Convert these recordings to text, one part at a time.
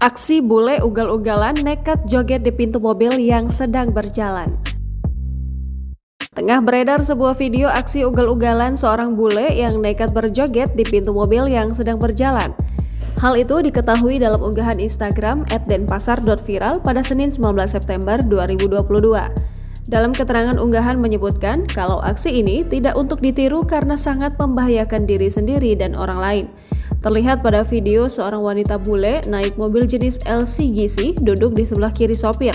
Aksi bule ugal-ugalan nekat joget di pintu mobil yang sedang berjalan. Tengah beredar sebuah video aksi ugal-ugalan seorang bule yang nekat berjoget di pintu mobil yang sedang berjalan. Hal itu diketahui dalam unggahan Instagram @denpasar.viral pada Senin 19 September 2022. Dalam keterangan unggahan menyebutkan kalau aksi ini tidak untuk ditiru karena sangat membahayakan diri sendiri dan orang lain. Terlihat pada video seorang wanita bule naik mobil jenis LCGC duduk di sebelah kiri sopir.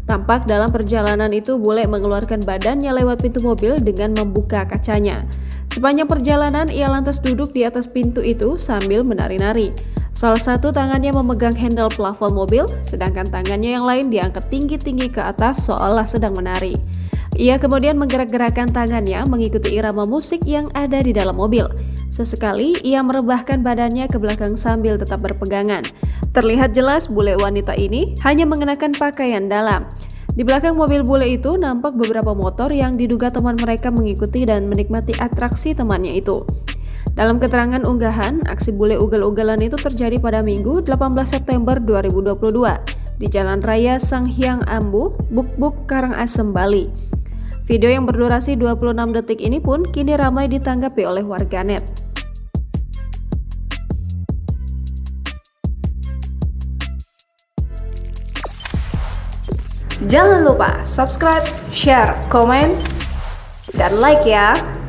Tampak dalam perjalanan itu bule mengeluarkan badannya lewat pintu mobil dengan membuka kacanya. Sepanjang perjalanan ia lantas duduk di atas pintu itu sambil menari-nari. Salah satu tangannya memegang handle plafon mobil, sedangkan tangannya yang lain diangkat tinggi-tinggi ke atas seolah sedang menari. Ia kemudian menggerak-gerakkan tangannya mengikuti irama musik yang ada di dalam mobil. Sesekali ia merebahkan badannya ke belakang sambil tetap berpegangan. Terlihat jelas bule wanita ini hanya mengenakan pakaian dalam. Di belakang mobil bule itu nampak beberapa motor yang diduga teman mereka mengikuti dan menikmati atraksi temannya itu. Dalam keterangan unggahan, aksi bule ugal-ugalan itu terjadi pada Minggu 18 September 2022 di Jalan Raya Sanghyang Ambu, Buk-Buk, Karangasem, Bali. Video yang berdurasi 26 detik ini pun kini ramai ditanggapi oleh warganet. Jangan lupa subscribe, share, komen, dan like ya!